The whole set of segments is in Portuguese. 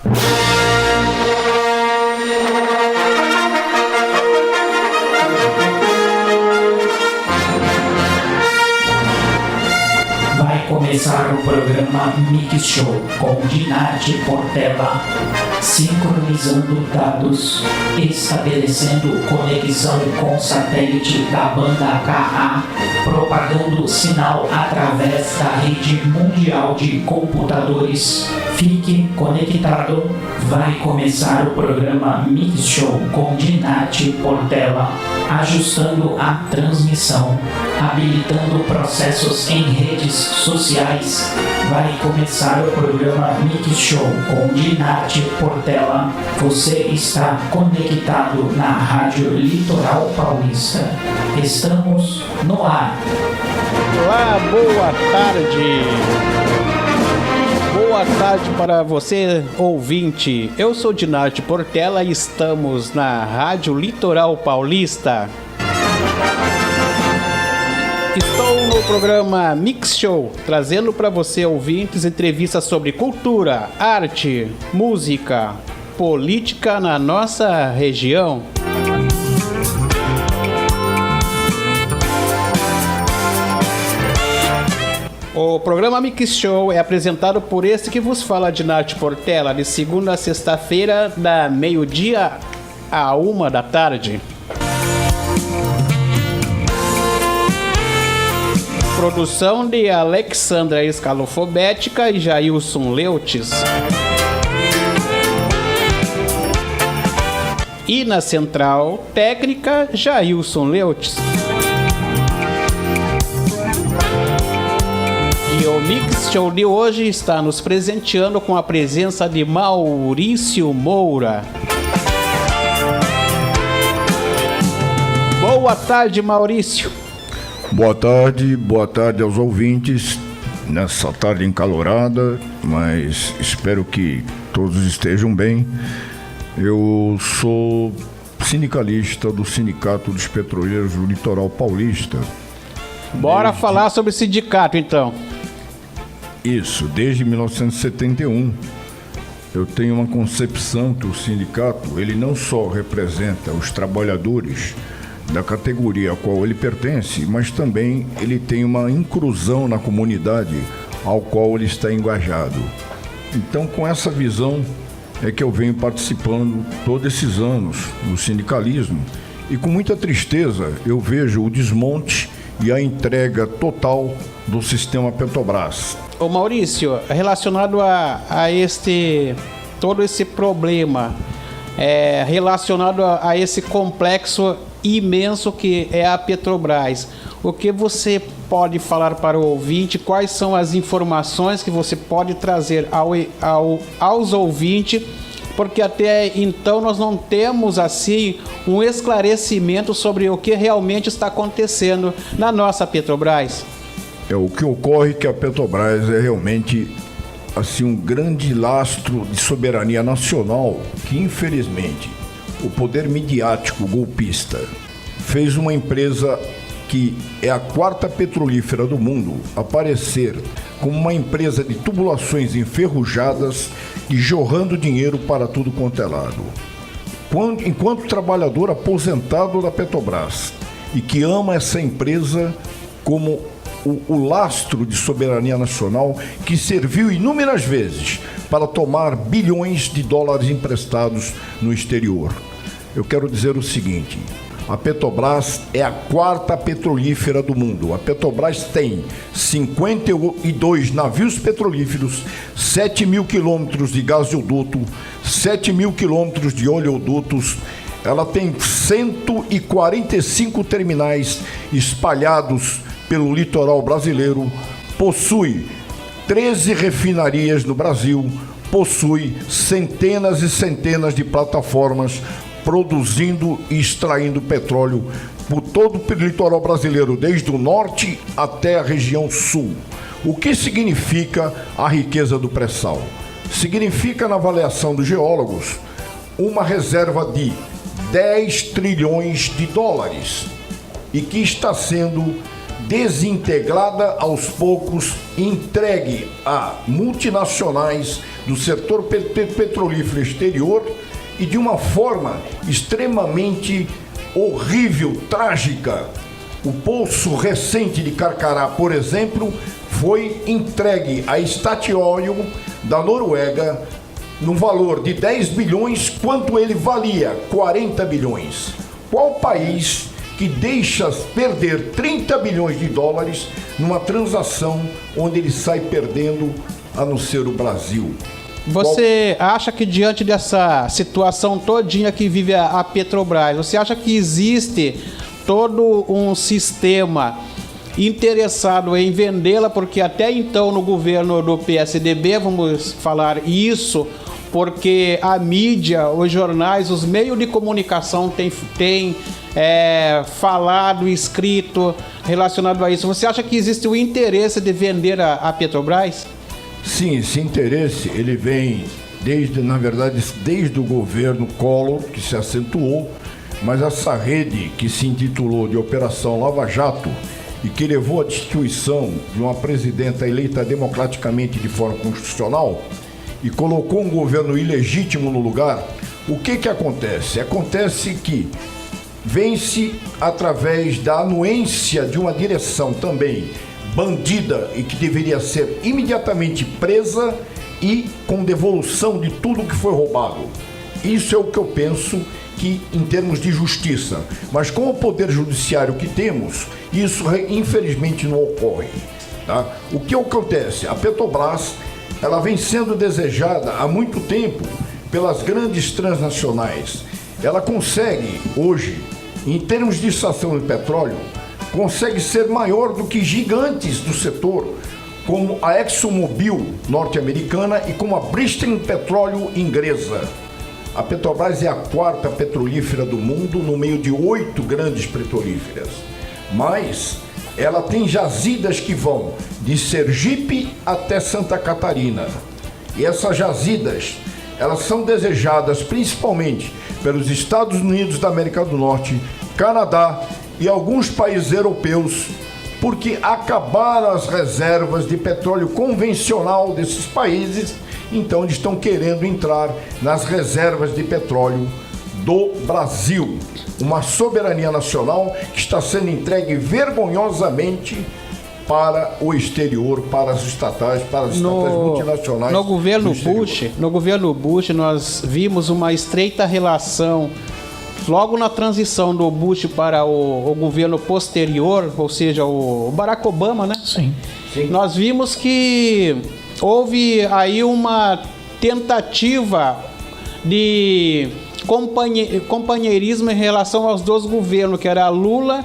Vai começar o programa Mix Show com Dinarte Portela, sincronizando dados, estabelecendo conexão com satélite da banda KA, propagando sinal através da rede mundial de computadores. Fique conectado, vai começar o programa Mix Show com Dinarte Portela, ajustando a transmissão, habilitando processos em redes sociais. Vai começar o programa Mix Show com Dinarte Portela. Você está conectado na Rádio Litoral Paulista. Estamos no ar. Olá, boa tarde. Boa tarde para você, ouvinte. Eu sou Dinarte Portela e estamos na Rádio Litoral Paulista. Estou no programa Mix Show, trazendo para você, ouvintes, entrevistas sobre cultura, arte, música, política na nossa região. O programa Mix Show é apresentado por este que vos fala, Dinarte Portela, de segunda a sexta-feira, da meio-dia à 1 da tarde. Produção de Alexandra Escalofobética e Jailson Leutes. E na central técnica, Jailson Leutes. E o Mix Show de hoje está nos presenteando com a presença de Maurício Moura. Boa tarde, Maurício. Boa tarde aos ouvintes, nessa tarde encalorada, mas espero que todos estejam bem. Eu sou sindicalista do Sindicato dos Petroleiros do Litoral Paulista. Bora falar sobre sindicato, então. Isso, desde 1971. Eu tenho uma concepção que o sindicato, ele não só representa os trabalhadores da categoria a qual ele pertence, mas também ele tem uma inclusão na comunidade ao qual ele está engajado. Então, com essa visão é que eu venho participando todos esses anos do sindicalismo e com muita tristeza eu vejo o desmonte e a entrega total do sistema Petrobras. Ô Maurício, relacionado a todo esse problema, relacionado a esse complexo imenso que é a Petrobras, o que você pode falar para o ouvinte? Quais são as informações que você pode trazer aos ouvintes? Porque até então nós não temos assim um esclarecimento sobre o que realmente está acontecendo na nossa Petrobras. O que ocorre é que a Petrobras é realmente assim um grande lastro de soberania nacional que, infelizmente, o poder midiático golpista fez uma empresa que é a quarta petrolífera do mundo aparecer como uma empresa de tubulações enferrujadas e jorrando dinheiro para tudo quanto é lado. Enquanto trabalhador aposentado da Petrobras e que ama essa empresa como o lastro de soberania nacional que serviu inúmeras vezes para tomar bilhões de dólares emprestados no exterior. Eu quero dizer o seguinte: a Petrobras é a quarta petrolífera do mundo. A Petrobras tem 52 navios petrolíferos, 7 mil quilômetros de gasoduto, 7 mil quilômetros de oleodutos. Ela tem 145 terminais espalhados pelo litoral brasileiro, possui 13 refinarias no Brasil, possui centenas e centenas de plataformas produzindo e extraindo petróleo por todo o litoral brasileiro, desde o norte até a região sul. O que significa a riqueza do pré-sal? Significa, na avaliação dos geólogos, uma reserva de 10 trilhões de dólares e que está sendo desintegrada aos poucos, entregue a multinacionais do setor petrolífero exterior e de uma forma extremamente horrível, trágica. O poço recente de Carcará, por exemplo, foi entregue à Statoil da Noruega no valor de 10 bilhões, quanto ele valia? 40 bilhões. Qual país que deixa perder 30 bilhões de dólares numa transação onde ele sai perdendo, a não ser o Brasil? Você acha que diante dessa situação todinha que vive a Petrobras, você acha que existe todo um sistema interessado em vendê-la? Porque até então no governo do PSDB, vamos falar isso, porque a mídia, os jornais, os meios de comunicação têm falado, escrito relacionado a isso. Você acha que existe o interesse de vender a Petrobras? Sim, esse interesse ele vem desde o governo Collor, que se acentuou, mas essa rede que se intitulou de Operação Lava Jato e que levou à destituição de uma presidenta eleita democraticamente de forma constitucional e colocou um governo ilegítimo no lugar, o que acontece? Acontece que vence através da anuência de uma direção também bandida e que deveria ser imediatamente presa e com devolução de tudo que foi roubado. Isso é o que eu penso que em termos de justiça. Mas com o poder judiciário que temos, isso infelizmente não ocorre. Tá? O que acontece? A Petrobras ela vem sendo desejada há muito tempo pelas grandes transnacionais. Ela consegue hoje, em termos de extração de petróleo, consegue ser maior do que gigantes do setor, como a ExxonMobil norte-americana e como a Bristol Petróleo inglesa. A Petrobras é a quarta petrolífera do mundo, no meio de 8 grandes petrolíferas. Mas ela tem jazidas que vão de Sergipe até Santa Catarina. E essas jazidas, elas são desejadas principalmente pelos Estados Unidos da América do Norte, Canadá e alguns países europeus, porque acabaram as reservas de petróleo convencional desses países, então eles estão querendo entrar nas reservas de petróleo do Brasil. Uma soberania nacional que está sendo entregue vergonhosamente para o exterior, para as estatais, multinacionais. No governo Bush, nós vimos uma estreita relação. Logo na transição do Bush para o governo posterior, ou seja, o Barack Obama, né? Sim. Nós vimos que houve aí uma tentativa de companheirismo em relação aos dois governos, que era Lula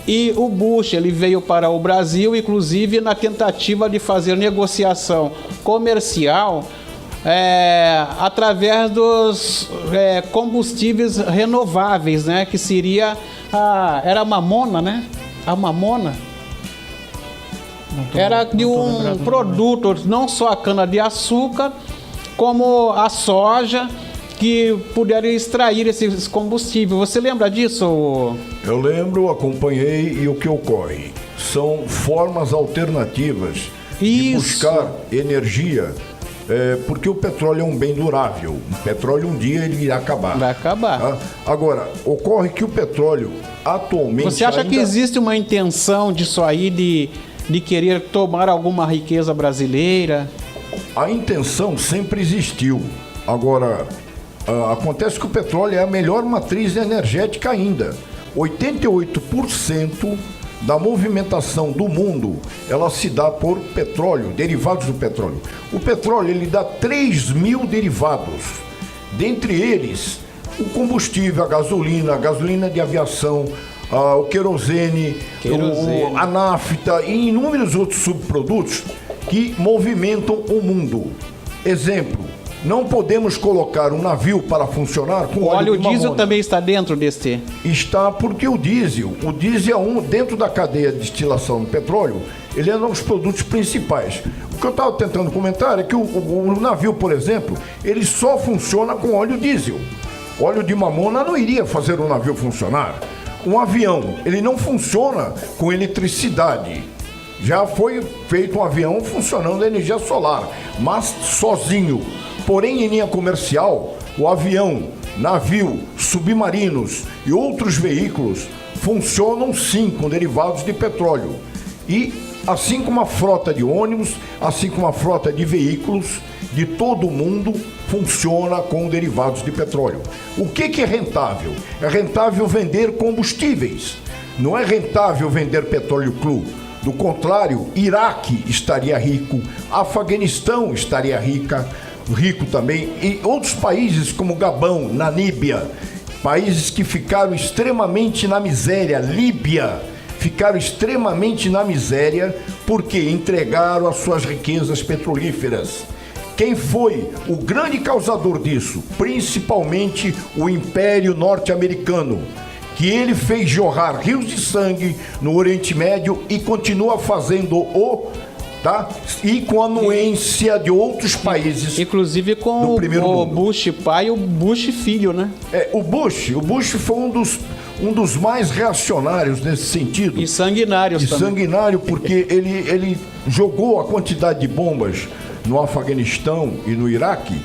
e o Bush. Ele veio para o Brasil, inclusive na tentativa de fazer negociação comercial através dos combustíveis renováveis, né? Que seria era a mamona, né? A mamona era de um produto, não só a cana-de-açúcar, como a soja, que puderam extrair esses combustíveis. Você lembra disso? Eu lembro, acompanhei, e o que ocorre? São formas alternativas de buscar energia. Porque o petróleo é um bem durável. O petróleo um dia ele irá acabar. Vai acabar. Tá? Agora, ocorre que o petróleo atualmente... Você acha que existe uma intenção disso aí de querer tomar alguma riqueza brasileira? A intenção sempre existiu. Agora, acontece que o petróleo é a melhor matriz energética ainda. 88% da movimentação do mundo, ela se dá por petróleo, derivados do petróleo. O petróleo, ele dá 3.000 derivados. Dentre eles, o combustível, a gasolina de aviação, o querosene, a nafta e inúmeros outros subprodutos que movimentam o mundo. Exemplo, não podemos colocar um navio para funcionar com óleo de diesel também está dentro deste? Está, porque o diesel é dentro da cadeia de destilação do petróleo, ele é um dos produtos principais. O que eu estava tentando comentar é que o navio, por exemplo, ele só funciona com óleo diesel. Óleo de mamona não iria fazer o navio funcionar. Um avião, ele não funciona com eletricidade. Já foi feito um avião funcionando a energia solar, mas sozinho. Porém, em linha comercial, o avião, navio, submarinos e outros veículos funcionam sim com derivados de petróleo. E assim como a frota de ônibus, assim como a frota de veículos de todo o mundo funciona com derivados de petróleo. O que é rentável? É rentável vender combustíveis. Não é rentável vender petróleo cru. Do contrário, Iraque estaria rico, Afeganistão estaria rico também, e outros países como Gabão, Namíbia, países que ficaram extremamente na miséria, Líbia, ficaram extremamente na miséria porque entregaram as suas riquezas petrolíferas. Quem foi o grande causador disso? Principalmente o Império Norte-Americano, que ele fez jorrar rios de sangue no Oriente Médio e continua fazendo e com a anuência de outros países. Inclusive com o Bush pai e o Bush filho, né? O Bush foi um dos mais reacionários nesse sentido. E sanguinários também. Sanguinário porque ele jogou a quantidade de bombas no Afeganistão e no Iraque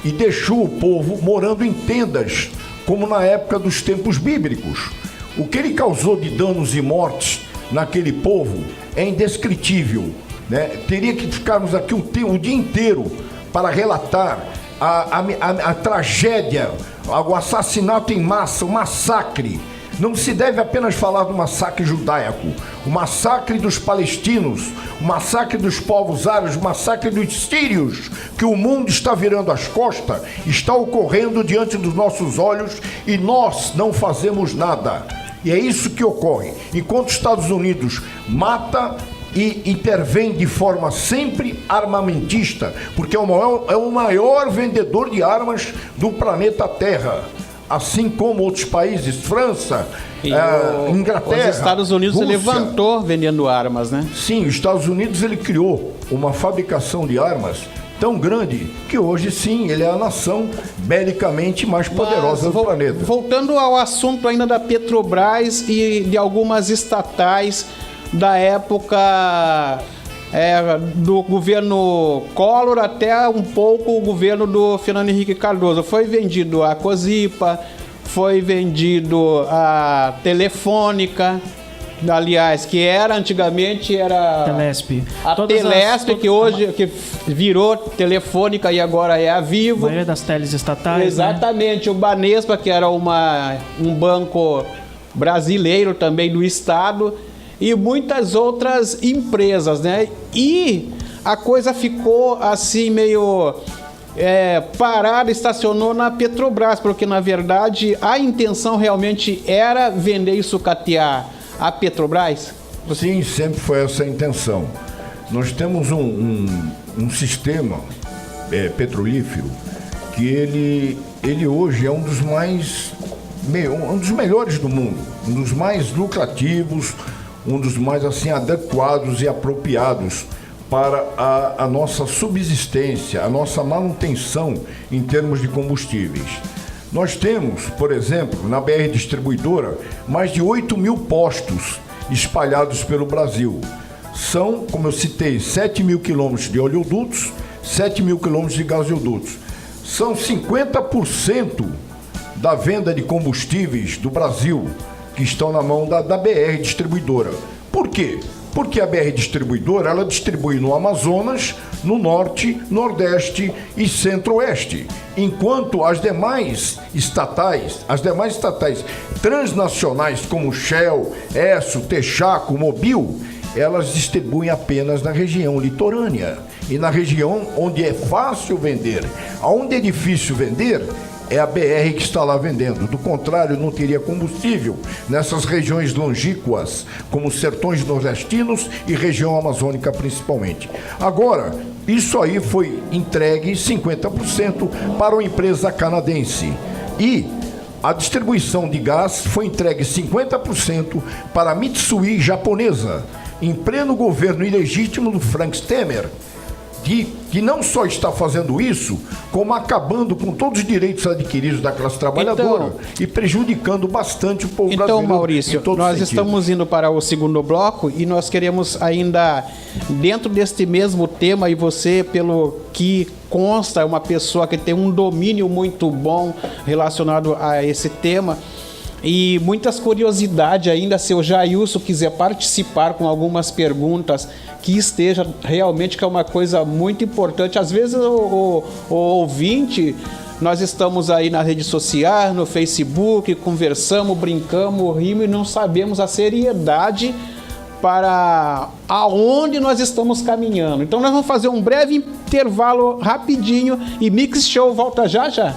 e deixou o povo morando em tendas, como na época dos tempos bíblicos. O que ele causou de danos e mortes naquele povo é indescritível, né? Teria que ficarmos aqui o dia inteiro para relatar a tragédia, o assassinato em massa, o massacre. Não se deve apenas falar do massacre judaico, o massacre dos palestinos, o massacre dos povos árabes, o massacre dos sírios, que o mundo está virando as costas, está ocorrendo diante dos nossos olhos e nós não fazemos nada. E é isso que ocorre. Enquanto os Estados Unidos mata e intervém de forma sempre armamentista, porque é o maior vendedor de armas do planeta Terra. Assim como outros países, França, Inglaterra, os Estados Unidos Rússia. Levantou vendendo armas, né? Sim, os Estados Unidos ele criou uma fabricação de armas tão grande que hoje sim ele é a nação belicamente mais poderosa do planeta. Voltando ao assunto ainda da Petrobras e de algumas estatais da época do governo Collor até um pouco o governo do Fernando Henrique Cardoso. Foi vendido a Cosipa, foi vendido a Telefônica, aliás, que antigamente era Telesp. A Telesp, que hoje que virou Telefônica e agora é a Vivo. A maioria das teles estatais. Exatamente, né? O Banespa, que era um banco brasileiro também do estado, e muitas outras empresas, né? E a coisa ficou assim meio parada, estacionou na Petrobras, porque na verdade a intenção realmente era vender e sucatear a Petrobras? Sim, sempre foi essa a intenção. Nós temos um sistema petrolífero que ele hoje é um dos melhores do mundo, um dos mais lucrativos, um dos mais assim adequados e apropriados para a nossa subsistência, a nossa manutenção em termos de combustíveis. Nós temos, por exemplo, na BR Distribuidora, mais de 8 mil postos espalhados pelo Brasil. São, como eu citei, 7 mil quilômetros de oleodutos, 7 mil quilômetros de gasodutos. São 50% da venda de combustíveis do Brasil que estão na mão da BR Distribuidora. Por quê? Porque a BR Distribuidora, ela distribui no Amazonas, no Norte, Nordeste e Centro-Oeste. Enquanto as demais estatais transnacionais como Shell, Esso, Texaco, Mobil, elas distribuem apenas na região litorânea e na região onde é fácil vender. Onde é difícil vender, é a BR que está lá vendendo. Do contrário, não teria combustível nessas regiões longínquas, como os sertões nordestinos e região amazônica principalmente. Agora, isso aí foi entregue 50% para uma empresa canadense. E a distribuição de gás foi entregue 50% para a Mitsui japonesa, em pleno governo ilegítimo do Frank Temer. que não só está fazendo isso, como acabando com todos os direitos adquiridos da classe trabalhadora e prejudicando bastante o povo brasileiro. Então, Maurício, nós estamos indo para o segundo bloco e nós queremos ainda, dentro deste mesmo tema, e você, pelo que consta, é uma pessoa que tem um domínio muito bom relacionado a esse tema, e muitas curiosidades ainda, se o Jailson quiser participar com algumas perguntas que esteja realmente, que é uma coisa muito importante. Às vezes o ouvinte, nós estamos aí nas redes sociais, no Facebook, conversamos, brincamos, rimos e não sabemos a seriedade para aonde nós estamos caminhando. Então nós vamos fazer um breve intervalo rapidinho e Mix Show volta já já.